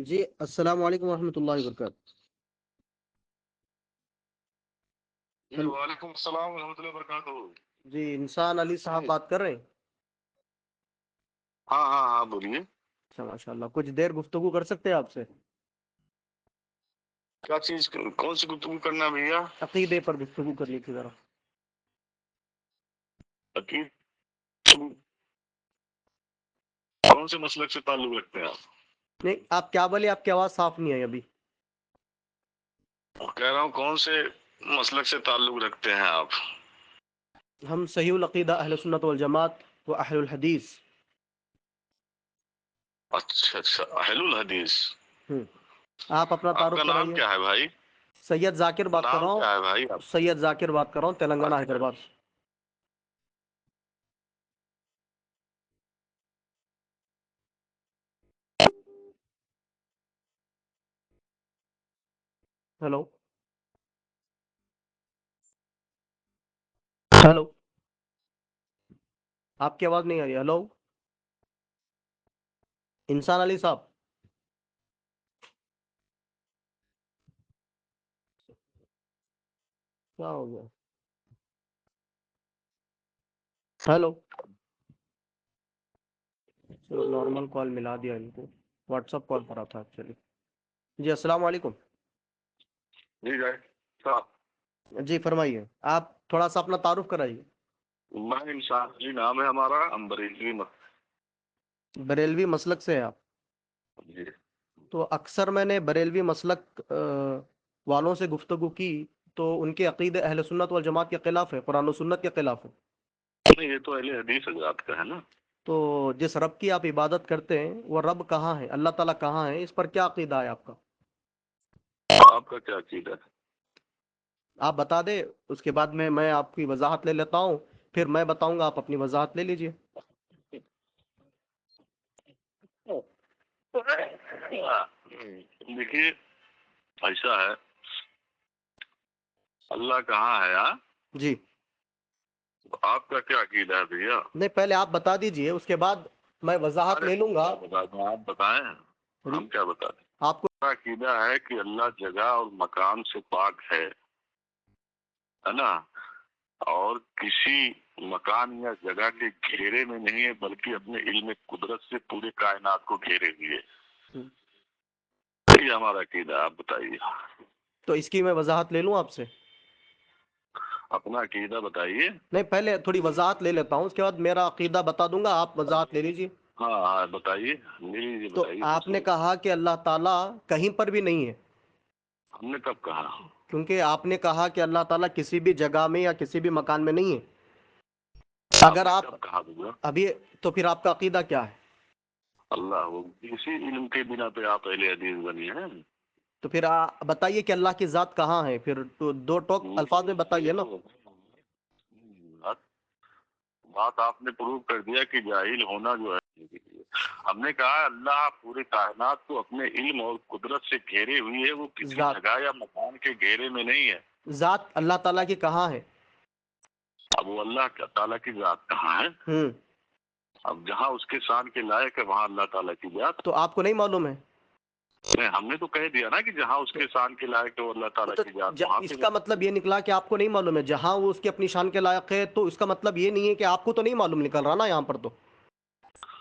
جی السلام علیکم ورحمۃ اللہ وبرکاتہ. جی وعلیکم السلام ورحمۃ اللہ وبرکاتہ. جی انسان علی صاحب بات کر رہے ہیں. ہاں ہاں ہاں بولیے. اچھا ماشاء اللہ, کچھ دیر گفتگو کر سکتے ہیں آپ سے؟ کیا چیز کون سی گفتگو کرنا ہے بھیا؟ عقیدے پر گفتگو کر لی تھی ذرا. عقید کون سے مسلک سے تعلق رکھتے ہیں آپ؟ نہیں آپ کیا بولے, آپ کی آواز صاف نہیں آئی ابھی. کہہ رہا ہوں کون سے مسلک سے تعلق رکھتے ہیں آپ؟ ہم صحیح العقیدہ اہل سنت والجماعت و اہل الحدیث. اچھا اچھا, اہل الحدیث. آپ اپنا آپ کا تعارف نام کرائیے. کیا ہے بھائی؟ سید ذاکر بات کر رہا نام ہوں. کیا ہے بھائی آپ؟ سید ذاکر بات کر رہا ہوں, تلنگانہ حیدرآباد. ہیلو ہیلو, آپ کی آواز نہیں آ رہی. ہیلو انسان علی صاحب. کیا ہو گیا؟ ہیلو, چلو نارمل کال ملا دیا ان کو, واٹس اپ کال کرا تھا ایکچولی. جی السلام علیکم. جی جائے صاحب. جی فرمائیے, آپ تھوڑا سا اپنا تعارف کرائیے. میں انسان جی نام ہے ہمارا, امبریشی. بریلوی مسلک سے ہیں آپ؟ جی تو اکثر میں نے بریلوی مسلک والوں سے گفتگو کی تو ان کے عقیدے اہل سنت والجماعت کے خلاف ہے, قرآن و سنت کے خلاف ہے. یہ تو اہل حدیث حضرات کا ہے نا. تو جس رب کی آپ عبادت کرتے ہیں وہ رب کہاں ہے, اللہ تعالیٰ کہاں ہے, اس پر کیا عقیدہ ہے آپ کا؟ آپ کا کیا عقیدہ ہے؟ آپ بتا دیں, اس کے بعد میں آپ کی وضاحت لے لیتا ہوں, پھر میں بتاؤں گا, آپ اپنی وضاحت لے لیجئے. دیکھیے ایسا ہے, اللہ کہاں ہے ہاں؟ جی آپ کا کیا عقیدہ ہے بھیا؟ نہیں پہلے آپ بتا دیجئے, اس کے بعد میں وضاحت لے لوں گا. آپ بتائیں, ہم کیا بتا دیں. آپ کو عقیدہ ہے کہ اللہ جگہ اور مکان سے پاک ہے نا, اور کسی مکان یا جگہ کے گھیرے میں نہیں ہے, بلکہ اپنے علم قدرت سے پورے کائنات کو گھیرے ہوئے. یہ ہمارا عقیدہ ہے, آپ بتائیے. تو اس کی میں وضاحت لے لوں آپ سے. اپنا عقیدہ بتائیے. نہیں پہلے تھوڑی وضاحت لے لیتا ہوں, اس کے بعد میرا عقیدہ بتا دوں گا, آپ وضاحت لے لیجئے. ہاں ہاں بتائیے, تو بتائیے. آپ نے کہا کہ اللہ تعالیٰ کہیں پر بھی نہیں ہے. ہم نے کب کہا؟ کیونکہ آپ نے کہا کہ اللہ تعالیٰ کسی بھی جگہ میں یا کسی بھی مکان میں نہیں ہے. اگر نے آپ کب کہا بھیا؟ ابھی, تو پھر آپ کا عقیدہ کیا ہے؟ اللہ وہ اسی علم کے بنا پہ آپ اہل حدیث بنی ہیں. تو پھر بتائیے کہ اللہ کی ذات کہاں ہے, پھر تو دو ٹوک الفاظ میں بتائیے نا. بات آپ نے پروو کر دیا کہ جاہل ہونا جو ہے. ہم نے کہا اللہ پوری کائنات کو اپنے علم اور قدرت سے گھیرے ہوئی ہے, وہ کسی جگہ یا مکان کے گھیرے میں نہیں ہے. ذات اللہ تعالیٰ کی کہاں ہے؟ اب وہ اللہ تعالیٰ کی ذات کہاں ہے؟ اب جہاں اس کے شان کے لائق ہے وہاں اللہ تعالیٰ کی ذات. تو آپ کو نہیں معلوم ہے؟ ہم نے تو کہہ دیا نا کہ جہاں اس کے شان کے لائق ہے وہ اللہ تعالیٰ کی ذات. اس کا مطلب یہ نکلا کہ آپ کو نہیں معلوم ہے. جہاں وہ اس کی اپنی شان کے لائق ہے تو اس کا مطلب یہ نہیں ہے کہ آپ کو تو نہیں معلوم نکل رہا نا یہاں پر. تو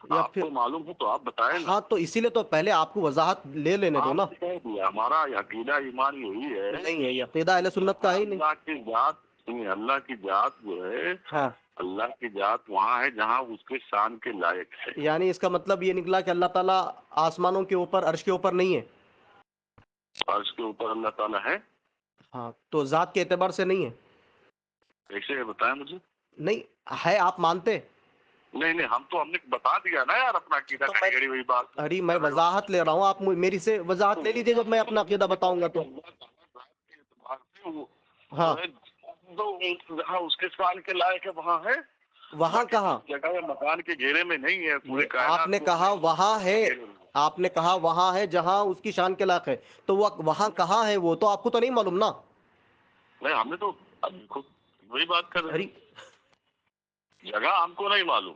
یا آپ پھر کو معلوم ہو تو آپ بتائیں نا. ہاں تو اسی لیے تو پہلے آپ کو وضاحت لے لینے دو نا. ہمارا عقیدہ ایمان یہی ہے, نہیں ہے یہ عقیدہ اہل سنت کا ہے ہی نہیں. اللہ کی ذات, اللہ کی ذات جو ہے, ہاں اللہ کی ذات وہاں ہے جہاں اس کے شان کے لائق ہے. یعنی اس کا مطلب یہ نکلا کہ اللہ تعالیٰ آسمانوں کے اوپر, عرش کے اوپر نہیں ہے. عرش کے اوپر اللہ تعالیٰ ہے. ہاں تو ذات کے اعتبار سے نہیں ہے. کیسے بتائیں مجھے؟ نہیں ہے, آپ مانتے؟ نہیں ہم نے بتا دیا نا یار اپنا عقیدہ. وہی بات. ارے میں وضاحت لے رہا ہوں, آپ میری سے وضاحت لے لیجیے جب میں اپنا عقیدہ بتاؤں گا تو. ہاں جہاں اس کے شان کے لائق ہے وہاں ہے. وہاں کہاں؟ جگہ یا مکان کے گھیرے میں نہیں ہے. پورے آپ نے کہا وہاں ہے, آپ نے کہا وہاں ہے جہاں اس کی شان کے لائق ہے, تو وہ وہاں کہاں ہے وہ تو آپ کو تو نہیں معلوم نا. نہیں ہم نے تو وہی بات کر رہے ہیں, جگہ ہم کو نہیں معلوم.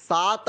7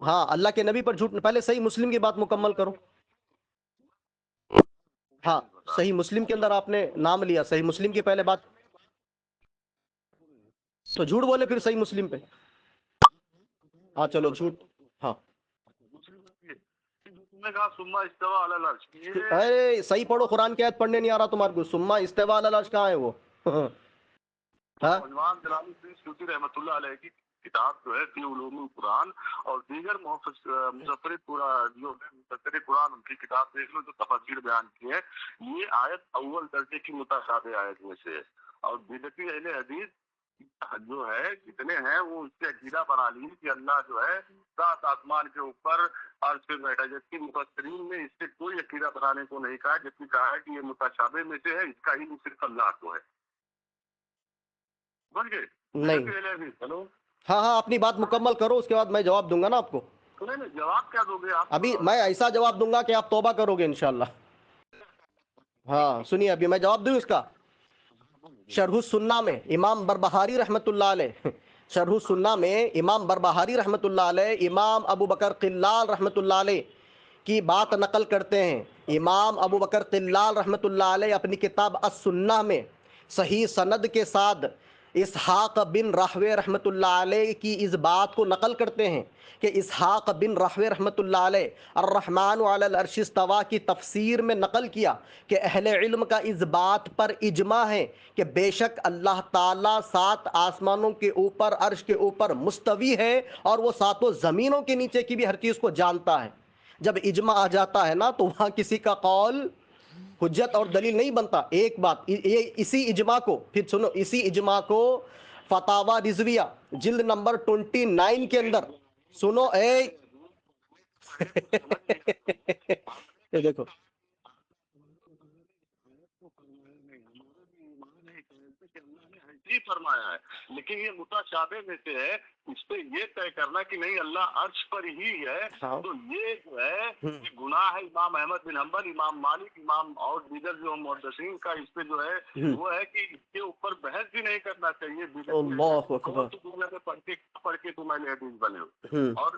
ہاں اللہ کے نبی پر جھوٹ، پہلے صحیح مسلم کی بات مکمل کرو. ہاں صحیح مسلم کے اندر آپ نے نام لیا، صحیح مسلم کی پہلے بات تو جھوٹ بولے پھر صحیح مسلم پہ. ہاں چلو جھوٹ. ہاں تم نے کہا ثم استوى علی العرش، یہ ارے صحیح پڑھو، قرآن کی آیت پڑھنے نہیں آ رہا تمہارے کو. ثم استوى علی العرش کہاں ہے وہ؟ ہاں عثمان جلالی الدین سیوطی رحمۃ اللہ علیہ کی کتاب جو ہے فی علوم القرآن اور دیگر مفسر قرآن ان کی کتاب دیکھ لو جو تفسیر بیان کی ہے. یہ آیت اول درجے کی متشابہ آیت میں سے ہے، اور بدعتی اہل حدیث جو ہے کتنے ہیں وہ اس سے عقیدہ بنا لی کہ اللہ جو ہے سات آسمان کے اوپر عرش پہ بیٹھا، جبکہ مفسرین نے اس سے کوئی عقیدہ بنانے کو نہیں کہا، جبکہ کہا ہے کہ یہ متشابہ میں سے ہے، اس کا علم صرف اللہ کو ہے. بن گئے نہیں. بدعتی اہل حدیث. ہلو ہاں ہاں اپنی بات مکمل کرو، اس کے بعد میں جواب دوں گا نا آپ کو. سنیں نا، جواب کیا دو گے آپ؟ ابھی میں ایسا جواب دوں گا کہ آپ توبہ کرو گے انشاءاللہ. ہاں سنیے ابھی میں جواب دوں اس کا. شرح السنہ میں امام بربہاری رحمۃ اللہ علیہ، شرح السنہ میں امام بربہاری رحمۃ اللہ علیہ امام ابو بکر قلال رحمۃ اللہ علیہ کی بات نقل کرتے ہیں. امام ابو بکر قلال رحمۃ اللہ علیہ اپنی کتاب السنہ میں صحیح سند کے ساتھ اسحاق بن راہوے رحمۃ اللہ علیہ کی اس بات کو نقل کرتے ہیں کہ اسحاق بن راہوے رحمۃ اللہ علیہ الرحمن علی العرش استویٰ کی تفسیر میں نقل کیا کہ اہل علم کا اس بات پر اجماع ہے کہ بے شک اللہ تعالیٰ سات آسمانوں کے اوپر عرش کے اوپر مستوی ہے اور وہ ساتوں زمینوں کے نیچے کی بھی ہر چیز کو جانتا ہے. جب اجماع آ جاتا ہے نا تو وہاں کسی کا قول حجت اور دلیل نہیں بنتا. ایک بات اسی اجماع کو پھر سنو، اسی اجماع کو فتاوی رضویہ جلد نمبر 29 کے اندر سنو یہ دیکھو جی فرمایا ہے، لیکن یہ متشابہ میں سے ہے. اس پہ یہ طے کرنا کہ نہیں اللہ عرش پر ہی ہے، ہاں تو یہ جو ہے یہ گناہ ہے. امام احمد بن حنبل، امام مالک، امام اور دیگر جو محدثین کا اس پہ جو ہے وہ ہے کہ اس کے اوپر بحث بھی نہیں کرنا چاہیے. اللہ اکبر. دنیا میں پڑھ کے تم اہل حدیث بنے ہو. ہوں اور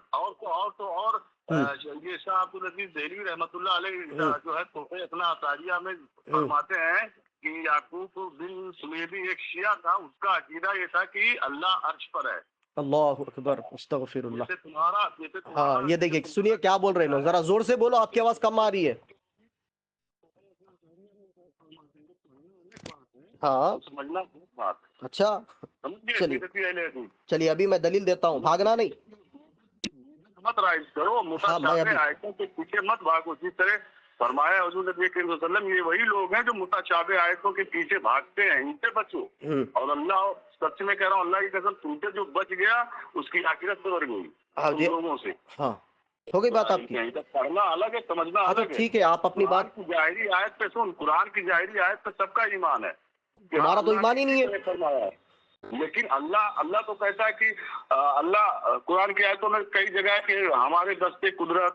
یہ شاہ عبد العزیز دہلوی رحمۃ اللہ علیہ جو ہے تحفہ اثنا عطاریہ میں فرماتے ہیں کہ یعقوب بن سلیبی ایک شیعہ تھا، اس کا عقیدہ یہ تھا کہ اللہ عرش پر ہے. اللہ اکبر استغفر اللہ. جیسے تمہارا ہاں یہ دیکھیے سنیے کیا بول رہے ہیں لوگ، ذرا زور سے بولو، آپ کی آواز کم آ رہی ہے. ہاں سمجھنا بات. اچھا چلیے چلیے چلیے ابھی میں دلیل دیتا ہوں، بھاگنا نہیں. مت رائز کرو، ہاں میں ابھی متشابہ آیتوں کے پیچھے مت بھاگو. جس طرح فرمایا حضور نبی کریم صلی اللہ علیہ وسلم یہ وہی لوگ ہیں جو متشابہ آیتوں کے پیچھے بھاگتے ہیں، ان سے بچو. اور اللہ سچ میں کہہ رہا ہوں، اللہ کی قسم تم سے جو بچ گیا اس کی آخرت سنور گئی تم لوگوں سے. ہاں ہو گئی بات آپ کی. پڑھنا الگ ہے، سمجھنا اچھا الگ ہے. ٹھیک ہے آپ اپنی قرآن بات. کی ظاہری آیت پہ سن، قرآن کی ظاہری آیت پہ سب کا ایمان ہے. تمہارا تو ایمان ہی نہیں ہے. فرمایا ہے، لیکن اللہ تو کہتا ہے کہ اللہ قرآن کی آیتوں میں کئی جگہ ہے کہ ہمارے دستے قدرت،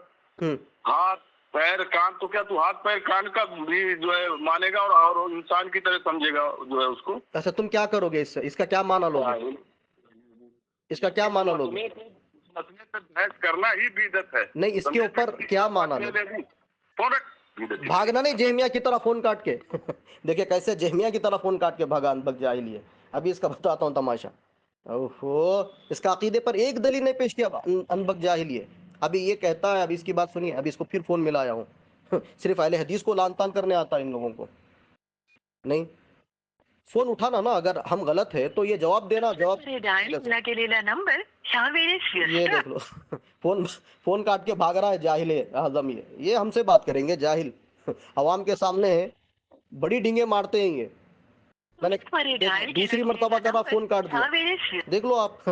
ہاتھ پیر کان. تو کیا تو ہاتھ پیر کان کا بھی جو ہے مانے گا اور انسان کی طرح سمجھے گا جو ہے اس کو؟ اچھا تم کیا کرو گے اس سے، اس کا کیا معنی لوگے، اس کا کیا معنی لوگے؟ مسئلے پہ بحث کرنا ہی بدعت ہے. نہیں اس کے اوپر کیا معنی لوگے؟ بھاگنا نہیں جہمیہ کی طرح فون کاٹ کے. دیکھیں کیسے جہمیہ کی طرح فون کاٹ کے بھگا انبک جاہلی ہے. ابھی اس کا بتاتا ہوں تماشا. اوہو اس کا عقیدے پر ایک دلیل نہیں پیش کیا انبک جاہلی ہے. ابھی یہ کہتا ہے، ابھی اس کی بات سنیے، ابھی اس کو پھر فون ملایا ہوں. صرف اہل حدیث کو لان تان کرنے آتا ہے ان لوگوں کو. نہیں فون اٹھانا نا، اگر ہم غلط ہے تو یہ جواب دینا. جواب یہ دیکھ لو فون کاٹ کے بھاگ رہا ہے جاہل اعظم. یہ ہم سے بات کریں گے جاہل عوام کے سامنے بڑی ڈینگیں مارتے ہیں. یہ میں نے دوسری مرتبہ کر رہا فون کاٹ دیا. دیکھ لو آپ.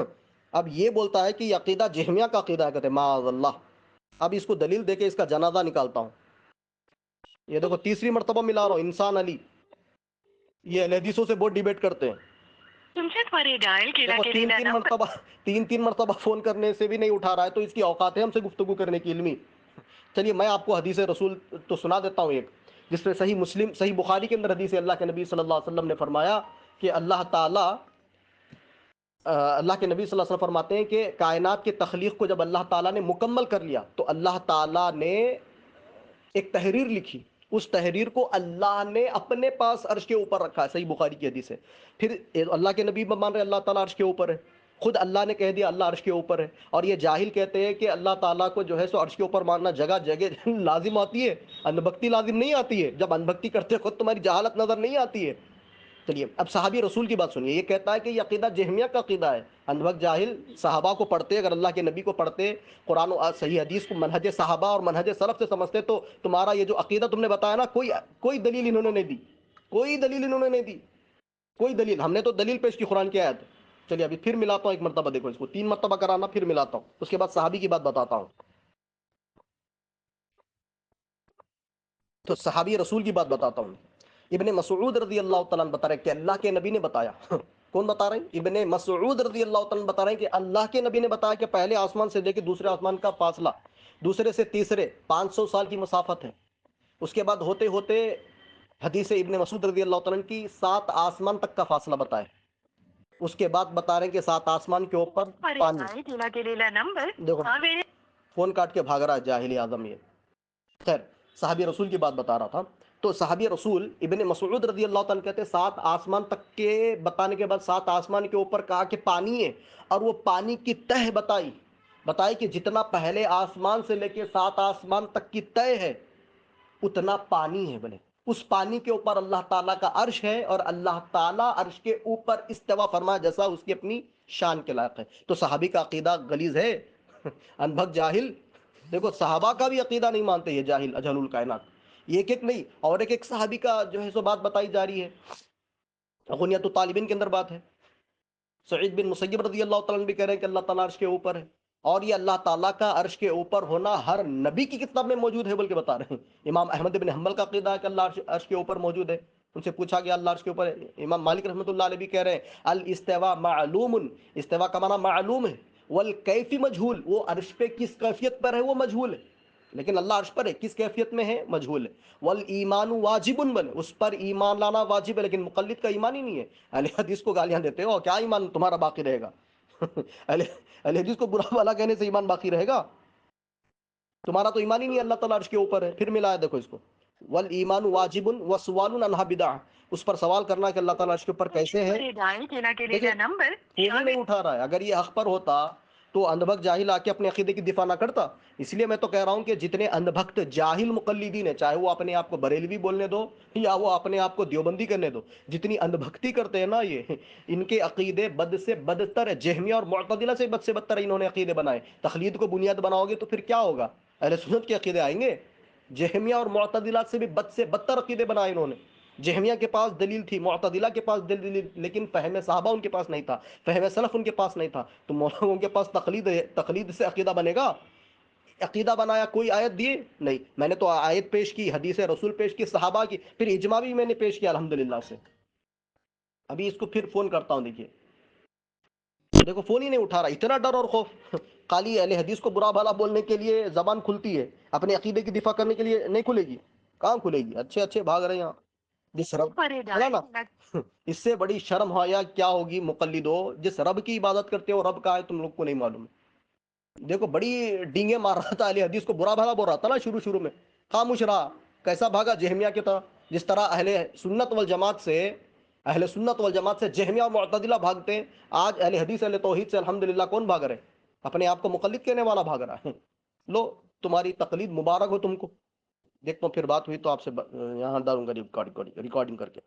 اب یہ بولتا ہے کہ یہ عقیدہ جہمیہ کا عقیدہ ہے، کہتے ہیں معاذ اللہ. اب اس کو دلیل دے کے اس کا جنازہ نکالتا ہوں. یہ دیکھو تیسری مرتبہ ملا رہا ہوں. انسان علی یہ اہل حدیثوں سے بہت ڈیبیٹ کرتے ہیں. دیکھو تین مرتبہ فون کرنے سے بھی نہیں اٹھا رہا ہے، تو اس کی اوقات ہے ہم سے گفتگو کرنے کی علمی. چلیے میں آپ کو حدیث رسول تو سنا دیتا ہوں ایک، جس میں صحیح بخاری کے اندر حدیث اللہ کے نبی صلی اللہ علیہ وسلم نے فرمایا کہ اللہ تعالیٰ اللہ کے نبی صلی اللہ علیہ وسلم فرماتے ہیں کہ کائنات کی تخلیق کو جب اللہ تعالیٰ نے مکمل کر لیا تو اللہ تعالیٰ نے ایک تحریر لکھی. اس تحریر کو اللہ نے اپنے پاس عرش کے اوپر رکھا ہے. صحیح بخاری کی حدیث ہے. پھر اللہ کے نبی مان رہے اللہ تعالیٰ عرش کے اوپر ہے. خود اللہ نے کہہ دیا اللہ عرش کے اوپر ہے. اور یہ جاہل کہتے ہیں کہ اللہ تعالیٰ کو جو ہے سو عرش کے اوپر ماننا جگہ جگہ لازم آتی ہے, اندھبھکتی لازم نہیں آتی ہے. جب اندھبھکتی کرتے خود تمہاری جہالت نظر نہیں آتی ہے. چلیے اب صحابی رسول کی بات سنیے. یہ کہتا ہے کہ یہ عقیدہ جہمیہ کا عقیدہ ہے. اندھبھک جاہل صحابہ کو پڑھتے, اگر اللہ کے نبی کو پڑھتے, قرآن و صحیح حدیث کو منہج صحابہ اور منہج سلف سے سمجھتے, تو تمہارا یہ جو عقیدہ تم نے بتایا نا, کوئی دلیل انہوں نے نہیں دی. کوئی دلیل انہوں نے نہیں دی. کوئی دلیل. ہم نے تو دلیل پیش کی قرآن کی آیت. چلیے ابھی پھر ملاتا ہوں ایک مرتبہ, دیکھو اس کو 3 مرتبہ کرانا, پھر ملاتا ہوں, اس کے بعد صحابی کی بات بتاتا ہوں. تو صحابی رسول کی بات بتاتا ہوں. ابن مسعود رضی اللہ تعالیٰ عنہ بتا رہے ہیں کہ اللہ کے نبی نے بتایا. کون بتا رہے ہیں؟ ابن مسعود رضی اللہ تعالیٰ عنہ بتا رہے ہیں کہ اللہ کے نبی نے بتایا کہ پہلے آسمان سے لے کے دوسرے آسمان کا فاصلہ, دوسرے سے تیسرے 500 سال کی مسافت ہے. اس کے بعد ہوتے ہوتے حدیث ابن مسعود رضی اللہ تعالیٰ عنہ کی 7 آسمان تک کا فاصلہ بتایا. اس کے بعد بتا رہے ہیں کہ 7 آسمان کے اوپر پانی. دیکھو فون کاٹ کے بھاگ رہا ہے جاہل اعظم یہ. خیر, صحابی رسول کی بات بتا رہا تھا. تو صحابی رسول ابن مسعود رضی اللہ تعالیٰ کہتے ہیں 7 آسمان تک کے بتانے کے بعد 7 آسمان کے اوپر کہا کہ پانی ہے, اور وہ پانی کی تہ بتائی کہ جتنا پہلے آسمان سے لے کے 7 آسمان تک کی تہ ہے اتنا پانی ہے. بلے اس پانی کے اوپر اللہ تعالیٰ کا عرش ہے, اور اللہ تعالیٰ عرش کے اوپر استوا فرمایا جیسا اس کی اپنی شان کے لائق ہے. تو صحابی کا عقیدہ غلیظ ہے, انبھک جاہل. دیکھو صحابہ کا بھی عقیدہ نہیں مانتے یہ جاہل اجہل الکائنات. یہ ایک نہیں, اور ایک صحابی کا جو ہے سو بات بتائی جا رہی ہے. غنیت الطالبین کے اندر بات ہے. سعید بن مسیب رضی اللہ تعالیٰ بھی کہہ رہے ہیں کہ اللہ تعالیٰ عرش کے اوپر ہے, اور یہ اللہ تعالیٰ کا عرش کے اوپر ہونا ہر نبی کی کتاب میں موجود ہے بلکہ بتا رہے ہیں. امام احمد بن حنبل کا عقیدہ ہے کہ اللہ عرش کے اوپر موجود ہے. ان سے پوچھا گیا اللہ عرش کے اوپر ہے. امام مالک رحمۃ اللہ علیہ بھی کہہ رہے ہیں الاستواء معلوم, استوا کا معنی معلوم ہے, والکیفی مجہول, وہ عرش پہ کس کیفیت پر ہے وہ مجہول ہے, لیکن اللہ عرش پر ہے, کس کیفیت میں ہے مجہول ہے. والایمان واجب, بنے اس پر ایمان لانا واجب ہے, لیکن مقلد کا ایمان ہی نہیں ہے. اہل حدیث کو گالیاں دیتے ہو, کیا ایمان تمہارا باقی رہے گا؟ اہل حدیث کو برا بھلا کہنے سے ایمان باقی رہے گا؟ تمہارا تو ایمان ہی نہیں اللہ تعالیٰ عرش کے اوپر ہے. پھر ملا ہے دیکھو اس کو, والایمان واجب وسوال عنہا بدعہ, اس پر سوال کرنا کہ اللہ تعالیٰ عرش کے اوپر کیسے ہے. دیکھیں فون نہیں اٹھا رہا ہے. اگر یہ حق پر ہوتا تو اندھبھک جاہل آ کے اپنے عقیدے کی دفاع نہ کرتا. اس لیے میں تو کہہ رہا ہوں کہ جتنے اندھبھکت جاہل مقلدین ہیں, چاہے وہ اپنے آپ کو بریلوی بولنے دو یا وہ اپنے آپ کو دیوبندی کرنے دو, جتنی اندھبھکتی کرتے ہیں نا یہ, ان کے عقیدے بد سے بدتر ہے. جہمیہ اور معتزلہ سے بدتر انہوں نے عقیدے بنائے. تقلید کو بنیاد بناؤ گے تو پھر کیا ہوگا؟ اہل سنت کے عقیدے آئیں گے. جہمیہ اور معتزلہ سے بدتر عقیدے بنائے انہوں نے. جہمیہ کے پاس دلیل تھی, معتزلہ کے پاس دلیل, لیکن فہم صحابہ ان کے پاس نہیں تھا, فہم سلف ان کے پاس نہیں تھا. تو مولویوں کے پاس تقلید سے عقیدہ بنے گا؟ عقیدہ بنایا, کوئی آیت دیے نہیں. میں نے تو آیت پیش کی, حدیث رسول پیش کی, صحابہ کی, پھر اجماع بھی میں نے پیش کیا الحمدللہ سے. ابھی اس کو پھر فون کرتا ہوں. دیکھیے دیکھو فون ہی نہیں اٹھا رہا. اتنا ڈر اور خوف. خالی اہل حدیث کو برا بھلا بولنے کے لیے زبان کھلتی ہے, اپنے عقیدے کی دفاع کرنے کے لیے نہیں کھلے گی. کہاں کھلے گی؟ اچھے اچھے بھاگ رہے ہیں یہاں. جس رب نا اس سے بڑی شرم حیا کیا ہوگی مقلدو, جس رب کی عبادت کرتے ہو رب کا ہے تم لوگ کو نہیں معلوم. دیکھو بڑی ڈینگیں مار رہا تھا, اہل حدیث کو برا بھلا بول رہا تھا نا شروع میں, خاموش رہا. کیسا بھاگا؟ جہمیہ کی طرح. جس طرح اہل سنت والجماعت سے جہمیہ اور معتزلہ بھاگتے ہیں, آج اہل حدیث اہل توحید سے الحمدللہ کون بھاگ رہے؟ اپنے آپ کو مقلد کہنے والا بھاگ رہا ہے. لو تمہاری تقلید مبارک ہو تم کو. دیکھتا ہوں پھر بات ہوئی تو آپ سے یہاں ڈالوں گا ریکارڈنگ کر کے.